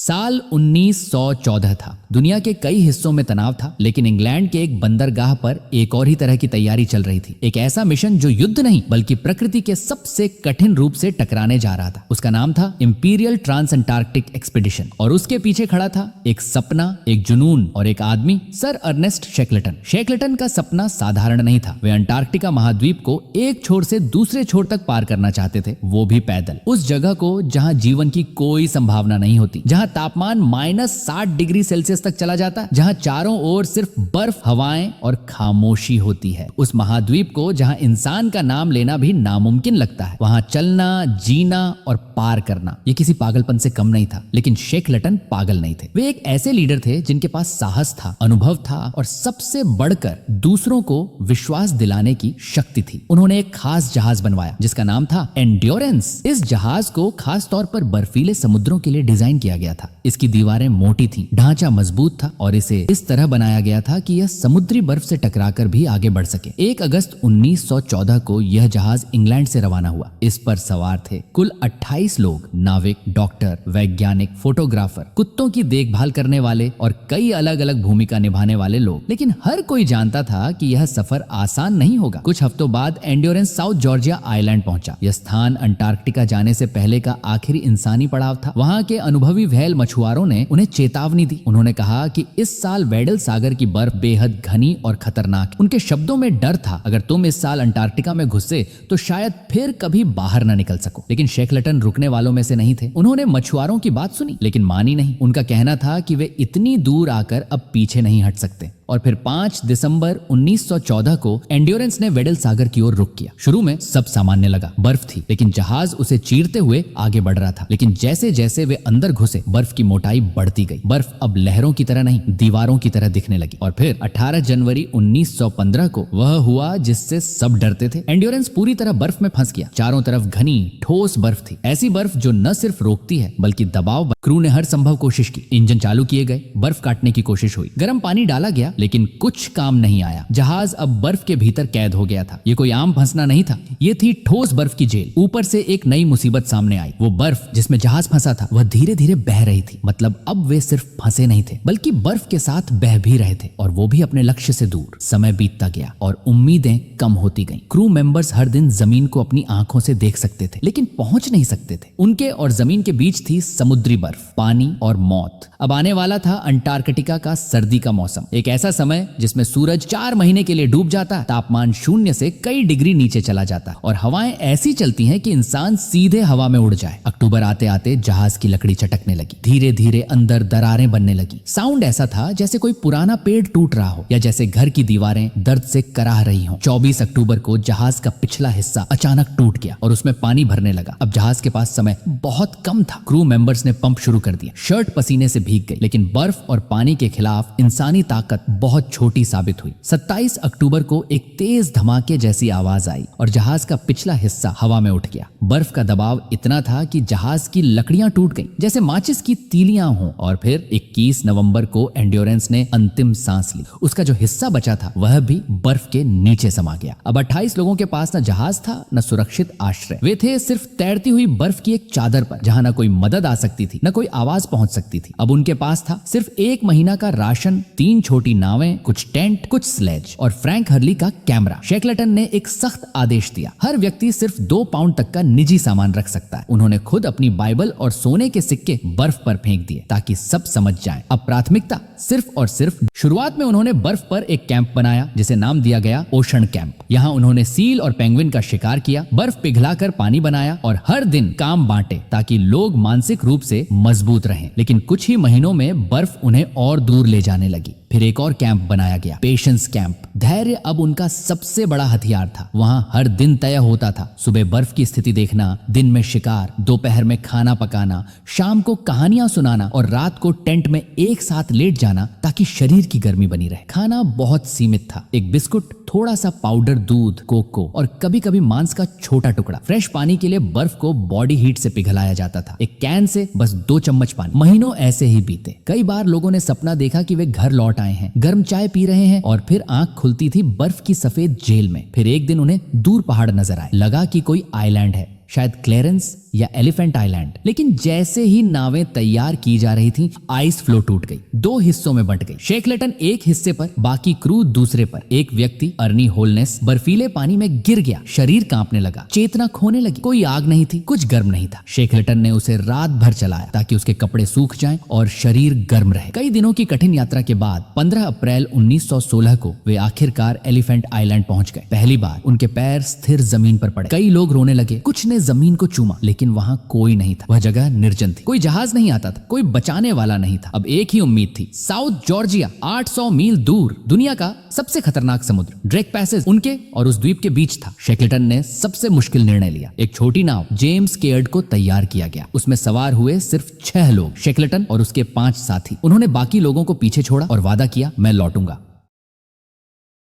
साल 1914 था। दुनिया के कई हिस्सों में तनाव था, लेकिन इंग्लैंड के एक बंदरगाह पर एक और ही तरह की तैयारी चल रही थी। एक ऐसा मिशन जो युद्ध नहीं बल्कि प्रकृति के सबसे कठिन रूप से टकराने जा रहा था। उसका नाम था इंपीरियल ट्रांस अंटार्कटिक एक्सपीडिशन और उसके पीछे खड़ा था एक सपना, एक जुनून और एक आदमी, सर अर्नेस्ट शेकलटन। शेकलटन का सपना साधारण नहीं था। वे अंटार्कटिका महाद्वीप को एक छोर से दूसरे छोर तक पार करना चाहते थे, वो भी पैदल। उस जगह को जहां जीवन की कोई संभावना नहीं होती, जहां तापमान -60 डिग्री सेल्सियस तक चला जाता है, जहां चारों ओर सिर्फ बर्फ, हवाएं और खामोशी होती है। उस महाद्वीप को जहां इंसान का नाम लेना भी नामुमकिन लगता है, वहां चलना, जीना और पार करना ये किसी पागलपन से कम नहीं था। लेकिन शेकलटन पागल नहीं थे। वे एक ऐसे लीडर थे जिनके पास साहस था, अनुभव था और सबसे बढ़कर दूसरों को विश्वास दिलाने की शक्ति थी। उन्होंने एक खास जहाज बनवाया जिसका नाम था एंड्योरेंस। इस जहाज को खास तौर पर बर्फीले समुद्रों के लिए डिजाइन किया गया था। इसकी दीवारें मोटी थी, ढांचा मजबूत था और इसे इस तरह बनाया गया था कि यह समुद्री बर्फ से टकराकर भी आगे बढ़ सके। 1 अगस्त 1914 को यह जहाज इंग्लैंड से रवाना हुआ। इस पर सवार थे कुल 28 लोग, नाविक, डॉक्टर, वैज्ञानिक, फोटोग्राफर, कुत्तों की देखभाल करने वाले और कई अलग अलग भूमिका निभाने वाले लोग। लेकिन हर कोई जानता था कि यह सफर आसान नहीं होगा। कुछ हफ्तों बाद एंड्योरेंस साउथ जॉर्जिया आइलैंड पहुंचा। यह स्थान अंटार्कटिका जाने से पहले का आखिरी इंसानी पड़ाव था। वहां के अनुभवी व्हेल मछुआरों ने उन्हें चेतावनी दी। उन्होंने कहा कि इस साल वेडल सागर की बर्फ बेहद घनी और खतरनाक है। उनके शब्दों में डर था, अगर तुम इस साल अंटार्कटिका में घुसे तो शायद फिर कभी बाहर न निकल सको। लेकिन शेकलटन रुकने वालों में से नहीं थे। उन्होंने मछुआरों की बात सुनी लेकिन मानी नहीं। उनका कहना था कि वे इतनी दूर आकर अब पीछे नहीं हट सकते। और फिर 5 दिसंबर 1914 को एंड्योरेंस ने वेडल सागर की ओर रुख किया। शुरू में सब सामान्य लगा, बर्फ थी, लेकिन जहाज उसे चीरते हुए आगे बढ़ रहा था। लेकिन जैसे जैसे वे अंदर घुसे, बर्फ की मोटाई बढ़ती गई। बर्फ अब लहरों की तरह नहीं, दीवारों की तरह दिखने लगी। और फिर 18 जनवरी 1915 को वह हुआ जिससे सब डरते थे। एंड्योरेंस पूरी तरह बर्फ में फंस गया। चारों तरफ घनी ठोस बर्फ थी, ऐसी बर्फ जो न सिर्फ रोकती है बल्कि दबाव। क्रू ने हर संभव कोशिश की, इंजन चालू किए गए, बर्फ काटने की कोशिश हुई, गर्म पानी डाला गया, लेकिन कुछ काम नहीं आया। जहाज अब बर्फ के भीतर कैद हो गया था। ये कोई आम फंसना नहीं था, ये थी ठोस बर्फ की जेल। ऊपर से एक नई मुसीबत सामने आई। वो बर्फ जिसमें जहाज फंसा था वह धीरे धीरे बह रही थी। मतलब अब वे सिर्फ फंसे नहीं थे बल्कि बर्फ के साथ बह भी रहे थे, और वो भी अपने लक्ष्य से दूर। समय बीतता गया और उम्मीदें कम होती गईं। क्रू मेंबर्स हर दिन जमीन को अपनी आंखों से देख सकते थे लेकिन पहुंच नहीं सकते थे। उनके और जमीन के बीच थी समुद्री बर्फ, पानी और मौत। अब आने वाला था अंटार्कटिका का सर्दी का मौसम, एक ऐसा समय जिसमें सूरज 4 महीने के लिए डूब जाता, तापमान 0 से कई डिग्री नीचे चला जाता और हवाएं ऐसी चलती हैं कि इंसान सीधे हवा में उड़ जाए। अक्टूबर आते आते जहाज की लकड़ी चटकने लगी, धीरे धीरे अंदर दरारें बनने लगी। साउंड ऐसा था जैसे कोई पुराना पेड़ टूट रहा हो या जैसे घर की दीवारें दर्द से कराह रही हों। 24 अक्टूबर को जहाज का पिछला हिस्सा अचानक टूट गया और उसमें पानी भरने लगा। अब जहाज के पास समय बहुत कम था। क्रू मेंबर्स ने पंप शुरू कर दिया। शर्ट पसीने से भीग गई, लेकिन बर्फ और पानी के खिलाफ इंसानी ताकत बहुत छोटी साबित हुई। 27 अक्टूबर को एक तेज धमाके जैसी आवाज आई और जहाज का पिछला हिस्सा हवा में उठ गया। बर्फ का दबाव इतना था कि जहाज की लकड़ियां टूट गईं, जैसे माचिस की तीलियां हों। और फिर 21 नवंबर को एंड्योरेंस ने अंतिम सांस ली। उसका जो हिस्सा बचा था वह भी बर्फ के नीचे समा गया। अब 28 लोगों के पास न जहाज था न सुरक्षित आश्रय। वे थे सिर्फ तैरती हुई बर्फ की एक चादर पर, जहां न कोई मदद आ सकती थी न कोई आवाज पहुंच सकती थी। अब उनके पास था सिर्फ 1 महीना का राशन, 3 छोटी नावें, कुछ टेंट, कुछ स्लेज और फ्रैंक हर्ली का कैमरा। शेकलटन ने एक सख्त आदेश दिया, हर व्यक्ति सिर्फ 2 पाउंड तक का निजी सामान रख सकता है। उन्होंने खुद अपनी बाइबल और सोने के सिक्के बर्फ पर फेंक दिए ताकि सब समझ जाएं। अब प्राथमिकता सिर्फ और सिर्फ। शुरुआत में उन्होंने बर्फ पर एक कैंप बनाया जिसे नाम दिया गया ओशन कैंप। यहाँ उन्होंने सील और पेंगुइन का शिकार किया, बर्फ पिघलाकर पानी बनाया और हर दिन काम बांटे ताकि लोग मानसिक रूप से मजबूत रहें। लेकिन कुछ ही महीनों में बर्फ उन्हें और दूर ले जाने लगी। फिर एक और कैंप बनाया गया, पेशेंस कैंप। धैर्य अब उनका सबसे बड़ा हथियार था। वहां हर दिन तय होता था, सुबह बर्फ की स्थिति देखना, दिन में शिकार, दोपहर में खाना पकाना, शाम को कहानियां सुनाना और रात को टेंट में एक साथ लेट जाना ताकि शरीर की गर्मी बनी रहे। खाना बहुत सीमित था, एक बिस्कुट, थोड़ा सा पाउडर दूध, कोको और कभी कभी मांस का छोटा टुकड़ा। फ्रेश पानी के लिए बर्फ को बॉडी हीट से पिघलाया जाता था, एक कैन से बस 2 चम्मच पानी। महीनों ऐसे ही बीते। कई बार लोगों ने सपना देखा कि वे घर लौट आए हैं, गर्म चाय पी रहे हैं और फिर आंख खुलती थी बर्फ की सफेद जेल में। फिर एक दिन उन्हें दूर पहाड़ नजर आए, लगा कि कोई आइलैंड है। शायद क्लेरेंस या एलिफेंट आइलैंड। लेकिन जैसे ही नावें तैयार की जा रही थीं, आइस फ्लो टूट गई, 2 हिस्सों में बंट गई। शेकलेटन एक हिस्से पर, बाकी क्रू दूसरे पर। एक व्यक्ति अर्नी होलनेस बर्फीले पानी में गिर गया, शरीर कांपने लगा, चेतना खोने लगी। कोई आग नहीं थी, कुछ गर्म नहीं था। शेकलेटन ने उसे रात भर चलाया ताकि उसके कपड़े सूख जाएं और शरीर गर्म रहे। कई दिनों की कठिन यात्रा के बाद 15 अप्रैल 1916 को वे आखिरकार एलिफेंट आइलैंड पहुंच गए। पहली बार उनके पैर स्थिर जमीन पर पड़े। कई लोग रोने लगे, कुछ ने जमीन को चूमा, लेकिन वहां कोई नहीं था। वह जगह निर्जन थी, कोई जहाज नहीं आता था, कोई बचाने वाला नहीं था। अब एक ही उम्मीद थी, साउथ जॉर्जिया 800 मील दूर, दुनिया का सबसे खतरनाक समुद्र ड्रेक पैसेज उनके और उस द्वीप के बीच था। शेकलेटन ने सबसे मुश्किल निर्णय लिया। एक छोटी नाव जेम्स केयर्ड को तैयार किया गया। उसमें सवार हुए सिर्फ 6 लोग, शेकलेटन और उसके 5 साथी। उन्होंने बाकी लोगों को पीछे छोड़ा और वादा किया, मैं लौटूंगा।